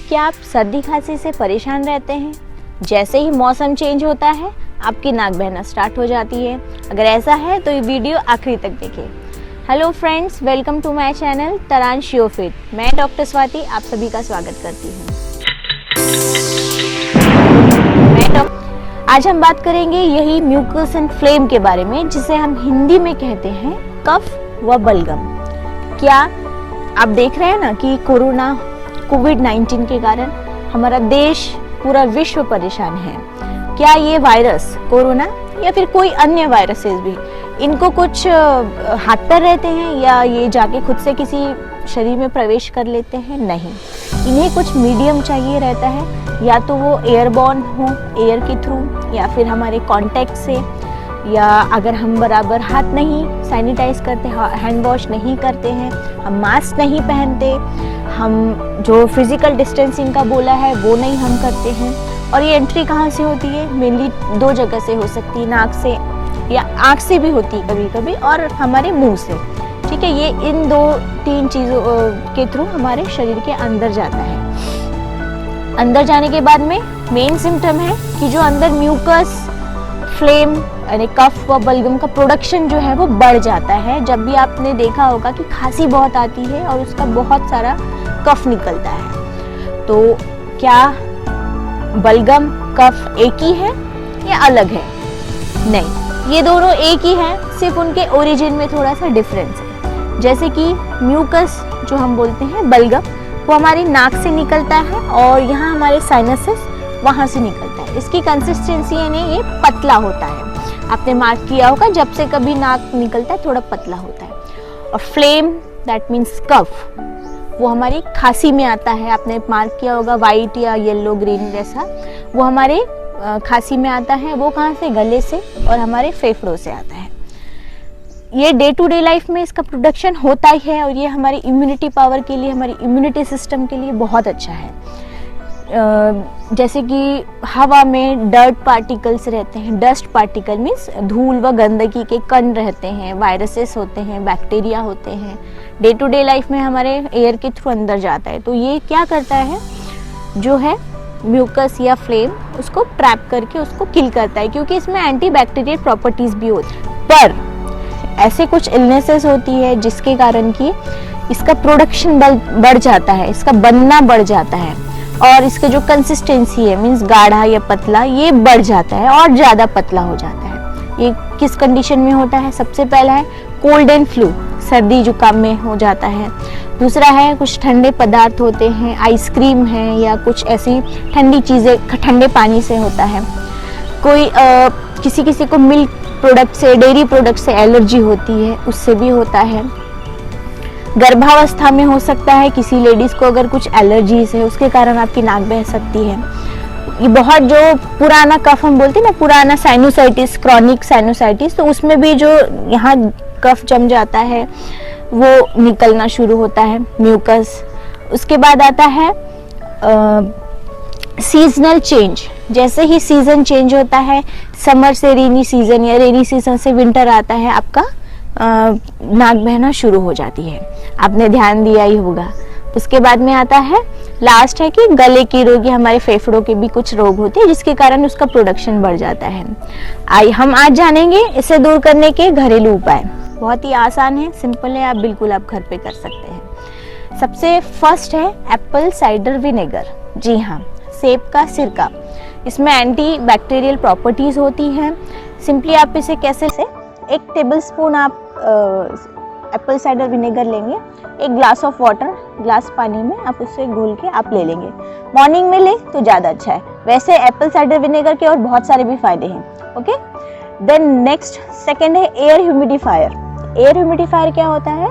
क्या आप सर्दी खांसी से परेशान रहते हैं? जैसे ही मौसम चेंज होता है आपकी नाक बहना स्टार्ट हो जाती है। अगर ऐसा है तो ये वीडियो आखिरी तक देखें। Hello friends, welcome to my channel तरान शियोफिट। मैं डॉक्टर स्वाति आप सभी का स्वागत करती हूँ। आज हम बात करेंगे यही म्यूकस एंड फ्लेम के बारे में, जिसे हम हिंदी में कहते हैं कफ व बलगम। क्या आप देख रहे हैं ना कि कोविड-19 के कारण हमारा देश पूरा विश्व परेशान है। क्या ये वायरस कोरोना या फिर कोई अन्य वायरसेस भी इनको कुछ हाथ पर रहते हैं या ये जाके खुद से किसी शरीर में प्रवेश कर लेते हैं? नहीं, इन्हें कुछ मीडियम चाहिए रहता है, या तो वो एयरबॉर्न हो, एयर के थ्रू, या फिर हमारे कांटेक्ट से, या अगर हम बराबर हाथ नहीं सैनिटाइज करते, हैंड वॉश नहीं करते हैं, हम मास्क नहीं पहनते, हम जो फिजिकल डिस्टेंसिंग का बोला है वो नहीं हम करते हैं। और ये एंट्री कहाँ से होती है? मेनली दो जगह से हो सकती है, नाक से या आँख से भी होती है कभी कभी, और हमारे मुंह से। ठीक है, ये इन दो तीन चीज़ों के थ्रू हमारे शरीर के अंदर जाता है। अंदर जाने के बाद में मेन सिम्टम है कि जो अंदर म्यूकस, फ्लेम यानी कफ व बलगम का प्रोडक्शन जो है वो बढ़ जाता है। जब भी आपने देखा होगा कि खांसी बहुत आती है और उसका बहुत सारा कफ निकलता है, तो क्या बलगम कफ एक ही है या अलग है? नहीं, ये दोनों एक ही हैं, सिर्फ उनके ओरिजिन में थोड़ा सा डिफरेंस है। जैसे कि म्यूकस जो हम बोलते हैं बलगम, वो हमारी नाक से निकलता है और यहाँ हमारे साइनसेस वहाँ से निकलता है। इसकी कंसिस्टेंसी यानी ये पतला होता है। आपने मार्क किया होगा जब से कभी नाक निकलता है थोड़ा पतला होता है। और फ्लेम दैट मीन्स कफ, वो हमारी खांसी में आता है। आपने मार्क किया होगा वाइट या येलो ग्रीन जैसा, वो हमारे खांसी में आता है। वो कहाँ से? गले से और हमारे फेफड़ों से आता है। ये डे टू डे लाइफ में इसका प्रोडक्शन होता ही है, और ये हमारी इम्यूनिटी पावर के लिए, हमारी इम्यूनिटी सिस्टम के लिए बहुत अच्छा है। जैसे कि हवा में डर्ट पार्टिकल्स रहते हैं, डस्ट पार्टिकल मीन्स धूल व गंदगी के कण रहते हैं, वायरसेस होते हैं, बैक्टीरिया होते हैं, डे टू डे लाइफ में हमारे एयर के थ्रू अंदर जाता है। तो ये क्या करता है, जो है म्यूकस या फ्लेम, उसको ट्रैप करके उसको किल करता है, क्योंकि इसमें एंटी बैक्टीरियल प्रॉपर्टीज भी होती है। पर ऐसे कुछ इलनेसेस होती है जिसके कारण कि इसका प्रोडक्शन बढ़ जाता है, इसका बनना बढ़ जाता है, और इसके जो कंसिस्टेंसी है मीन्स गाढ़ा या पतला, ये बढ़ जाता है और ज़्यादा पतला हो जाता है। ये किस कंडीशन में होता है? सबसे पहला है कोल्ड एंड फ्लू, सर्दी जुकाम में हो जाता है। दूसरा है कुछ ठंडे पदार्थ होते हैं, आइसक्रीम है या कुछ ऐसी ठंडी चीज़ें, ठंडे पानी से होता है। कोई किसी को मिल्क प्रोडक्ट से, डेयरी प्रोडक्ट से एलर्जी होती है, उससे भी होता है। गर्भावस्था में हो सकता है, किसी लेडीज को अगर कुछ एलर्जीज है उसके कारण आपकी नाक बह सकती है। ये बहुत जो पुराना कफ हम बोलते हैं ना, पुराना साइनोसाइटिस, क्रॉनिक साइनोसाइटिस, तो उसमें भी जो यहाँ कफ जम जाता है वो निकलना शुरू होता है, म्यूकस। उसके बाद आता है सीजनल चेंज। जैसे ही सीजन चेंज होता है, समर से रेनी सीजन या रेनी सीजन से विंटर आता है, आपका नाक बहना शुरू हो जाती है। आपने ध्यान दिया ही होगा। उसके बाद में आता है लास्ट है कि गले के रोग, हमारे फेफड़ों के भी कुछ रोग होते हैं जिसके कारण उसका प्रोडक्शन बढ़ जाता है। हम आज जानेंगे इसे दूर करने के घरेलू उपाय। बहुत ही आसान है, सिंपल है, आप बिल्कुल आप घर पे कर सकते हैं। सबसे फर्स्ट है एप्पल साइडर विनेगर। जी हाँ, सेब का सिरका। इसमें एंटी बैक्टीरियल प्रॉपर्टीज होती हैं। सिंपली आप इसे कैसे से 1 टेबलस्पून आप एप्पल साइडर विनेगर लेंगे, 1 ग्लास ऑफ वाटर, ग्लास पानी में आप उससे घोल के आप ले लेंगे। मॉर्निंग में ले तो ज़्यादा अच्छा है। वैसे एप्पल साइडर विनेगर के और बहुत सारे भी फायदे हैं। ओके, देन नेक्स्ट सेकंड है एयर ह्यूमिडिफायर। एयर ह्यूमिडिफायर क्या होता है?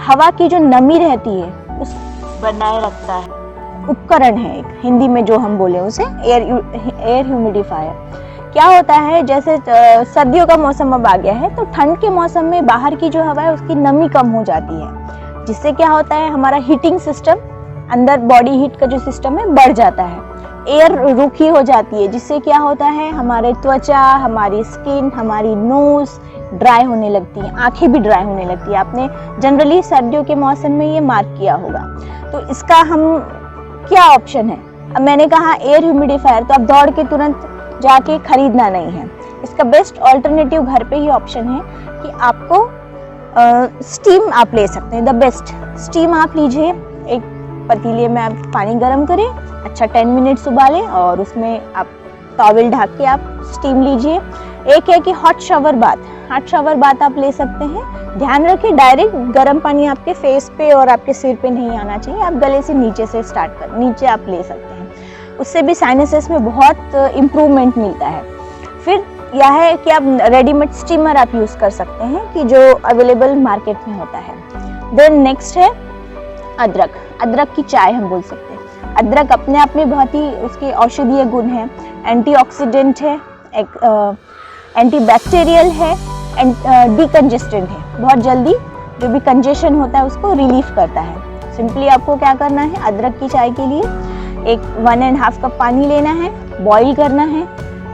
हवा की जो नमी रहती है उस बनाए रखता है, उपकरण है एक, हिंदी में जो हम बोले उसे एयर ह्यूमिडिफायर। क्या होता है, जैसे सर्दियों का मौसम अब आ गया है, तो ठंड के मौसम में बाहर की जो हवा है उसकी नमी कम हो जाती है, जिससे क्या होता है, हमारा हीटिंग सिस्टम, अंदर बॉडी हीट का जो सिस्टम है बढ़ जाता है। एयर रूखी हो जाती है, जिससे क्या होता है, हमारे त्वचा, हमारी स्किन, हमारी नोज ड्राई होने लगती है, आंखें भी ड्राई होने लगती है। आपने जनरली सर्दियों के मौसम में ये मार्क किया होगा। तो इसका हम क्या ऑप्शन है। अब मैंने कहा एयर ह्यूमिडिफायर, तो अब दौड़ के तुरंत जाके खरीदना नहीं है। इसका बेस्ट ऑल्टरनेटिव घर पे ही ऑप्शन है कि आपको स्टीम आप ले सकते हैं। द बेस्ट स्टीम आप लीजिए, एक पतीले में आप पानी गर्म करें, अच्छा 10 मिनट्स उबालें और उसमें आप टॉवल ढक के आप स्टीम लीजिए। एक है कि हॉट शावर बाथ आप ले सकते हैं। ध्यान रखें डायरेक्ट गर्म पानी आपके फेस पे और आपके सिर पे नहीं आना चाहिए, आप गले से नीचे से स्टार्ट कर नीचे आप ले सकते हैं, उससे भी साइनसेस में बहुत इम्प्रूवमेंट मिलता है। फिर यह है कि आप रेडीमेड स्टीमर आप यूज़ कर सकते हैं कि जो अवेलेबल मार्केट में होता है। देन नेक्स्ट है अदरक की चाय हम बोल सकते हैं। अदरक अपने आप में बहुत ही उसके औषधीय गुण है, एंटीऑक्सीडेंट है, एंटीबैक्टीरियल है, डिकंजेस्टेंट है, बहुत जल्दी जो भी कंजेशन होता है उसको रिलीफ करता है। सिंपली आपको क्या करना है, अदरक की चाय के लिए 1.5 कप पानी लेना है, बॉईल करना है,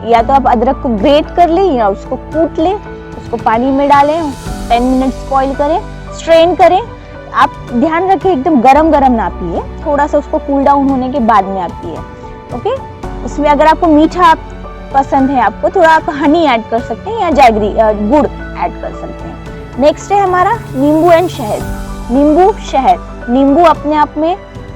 या तो आप अदरक को ग्रेट कर लें या उसको कूट लें, उसको पानी में डालें, 10 मिनट्स बॉईल करें, स्ट्रेन करें। आप ध्यान रखें एकदम गरम ना पिए, थोड़ा सा उसको कूल डाउन होने के बाद में आप पिए। ओके, उसमें अगर आपको मीठा पसंद है आपको थोड़ा आप हनी ऐड कर सकते हैं या जैगरी गुड़ ऐड कर सकते हैं। नेक्स्ट है हमारा नींबू एंड शहद। नींबू अपने आप में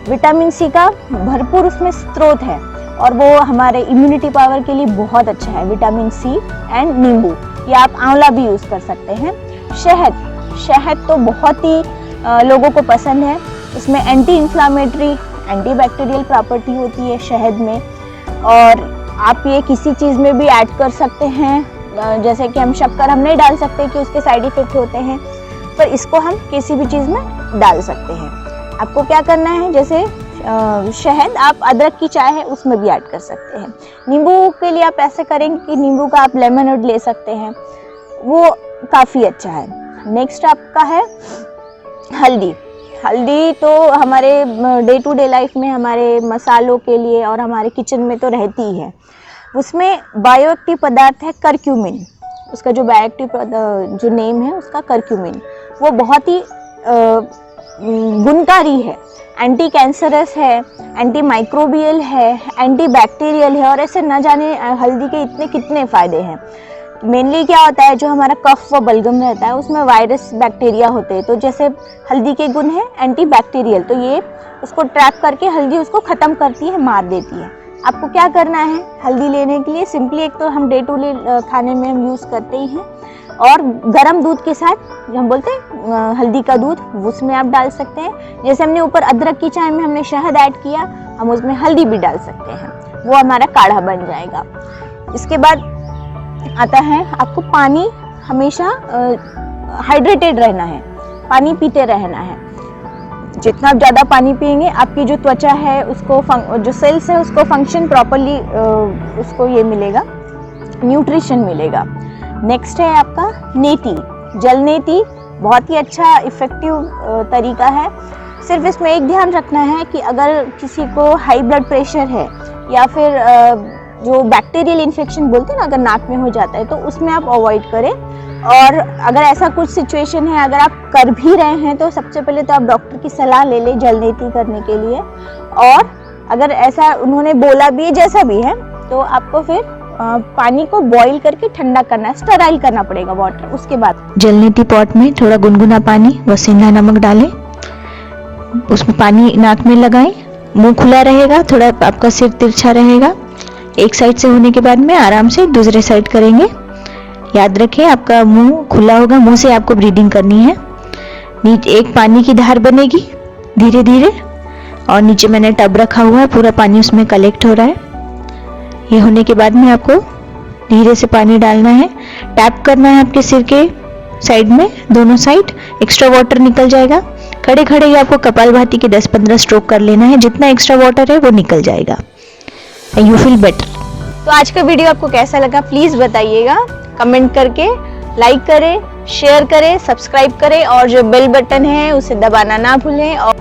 विटामिन सी का भरपूर उसमें स्रोत है और वो हमारे इम्यूनिटी पावर के लिए बहुत अच्छा है। विटामिन सी एंड नींबू, या आप आंवला भी यूज़ कर सकते हैं। शहद तो बहुत ही लोगों को पसंद है, इसमें एंटी इन्फ्लामेटरी एंटीबैक्टीरियल प्रॉपर्टी होती है शहद में, और आप ये किसी चीज़ में भी ऐड कर सकते हैं। जैसे कि हम शक्कर हम नहीं डाल सकते कि उसके साइड इफेक्ट होते हैं, पर इसको हम किसी भी चीज़ में डाल सकते हैं। आपको क्या करना है, जैसे शहद आप अदरक की चाय है उसमें भी ऐड कर सकते हैं। नींबू के लिए आप ऐसे करेंगे कि नींबू का आप लेमनेड ले सकते हैं, वो काफ़ी अच्छा है। नेक्स्ट आपका है हल्दी तो हमारे डे टू डे लाइफ में हमारे मसालों के लिए और हमारे किचन में तो रहती ही है। उसमें बायोएक्टिव पदार्थ है करक्यूमिन, उसका जो बायोएक्टिव जो नेम है उसका करक्यूमिन, वो बहुत ही गुणकारी है, एंटी कैंसरस है, एंटी माइक्रोबियल है, एंटी बैक्टीरियल है, और ऐसे न जाने हल्दी के इतने कितने फ़ायदे हैं। मेनली क्या होता है, जो हमारा कफ व बलगम रहता है उसमें वायरस बैक्टीरिया होते हैं, तो जैसे हल्दी के गुण है एंटी बैक्टीरियल, तो ये उसको ट्रैप करके हल्दी उसको ख़त्म करती है, मार देती है। आपको क्या करना है हल्दी लेने के लिए, सिंपली एक तो हम डे टू डे खाने में हम यूज़ करते ही हैं, और गर्म दूध के साथ हम बोलते हैं हल्दी का दूध, उसमें आप डाल सकते हैं। जैसे हमने ऊपर अदरक की चाय में हमने शहद ऐड किया, हम उसमें हल्दी भी डाल सकते हैं, वो हमारा काढ़ा बन जाएगा। इसके बाद आता है आपको पानी हमेशा हाइड्रेटेड रहना है, पानी पीते रहना है। जितना ज़्यादा पानी पिएंगे आपकी जो त्वचा है उसको जो सेल्स है उसको फंक्शन प्रॉपरली उसको ये मिलेगा, न्यूट्रिशन मिलेगा। नेक्स्ट है आपका जल नेती, बहुत ही अच्छा इफ़ेक्टिव तरीका है। सिर्फ इसमें एक ध्यान रखना है कि अगर किसी को हाई ब्लड प्रेशर है या फिर जो बैक्टीरियल इन्फेक्शन बोलते हैं ना, अगर नाक में हो जाता है तो उसमें आप अवॉइड करें। और अगर ऐसा कुछ सिचुएशन है, अगर आप कर भी रहे हैं तो सबसे पहले तो आप डॉक्टर की सलाह ले लें जलनेती करने के लिए, और अगर ऐसा उन्होंने बोला भी है जैसा भी है तो आपको फिर पानी को बॉईल करके ठंडा करना है, स्टराइल करना पड़ेगा वाटर। उसके बाद जलनेती पॉट में थोड़ा गुनगुना पानी व सेंधा नमक डालें, उसमें पानी नाक में लगाएं, मुंह खुला रहेगा, थोड़ा आपका सिर तिरछा रहेगा। एक साइड से होने के बाद में आराम से दूसरे साइड करेंगे। याद रखें आपका मुंह खुला होगा, मुंह से आपको ब्रीदिंग करनी है। नीचे एक पानी की धार बनेगी धीरे धीरे, और नीचे मैंने टब रखा हुआ है, पूरा पानी उसमें कलेक्ट हो रहा है। ये होने के बाद में आपको धीरे से पानी डालना है, टैप करना है आपके सिर के साइड में, दोनों साइड, एक्स्ट्रा वाटर निकल जाएगा। खड़े खड़े ही आपको कपालभाति के 10-15 स्ट्रोक कर लेना है, जितना एक्स्ट्रा वाटर है वो निकल जाएगा। You feel better. तो आज का वीडियो आपको कैसा लगा प्लीज़ बताइएगा कमेंट करके, लाइक करें, शेयर करें, सब्सक्राइब करें, और जो बेल बटन है उसे दबाना ना भूलें। और